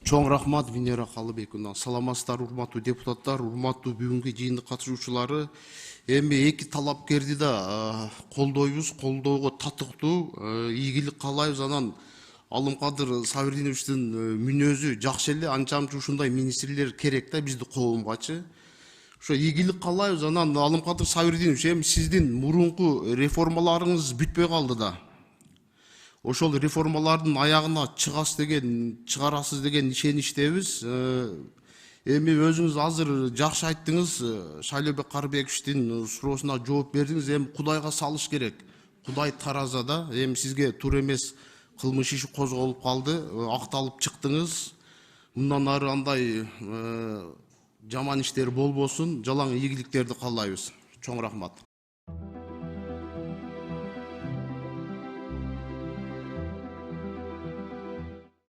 Чоң рахмат Венера Калыбековна. Саламатсыздар, урматтуу депутаттар, урматтуу бүгүнкү жыйындык катышуучулары. Эми эки талапкерди да колдойбуз, колдоого татыктуу ийгилик каалайбыз. Анан Алымкадыр Сабирдиновичтин мүнөзү жакшы эле, анча-мынча ушундай министрлер керек да бизди коомгачы. Ошо ийгилик каалайбыз. Анан Алымкадыр Сабирдинович, эми сиздин мурунку реформаларыңыз бүтпөй калды да. Ошол реформалардын аягына чыгарасыз деген ишеничтебиз. Эми өзүңүз азыр жакшы айттыңыз, Шайлообек Карыбековичтин суроосуна жооп бердиңиз. Эми Кудайга салыш керек. Кудай таразада. Эми сизге туура эмес кылмыш иши козголуп калды, акталып чыктыңыз. Мындан ары андай жаман иштер болбосун, жалаң ийгиликтерди каалайбыз. Чоң рахмат.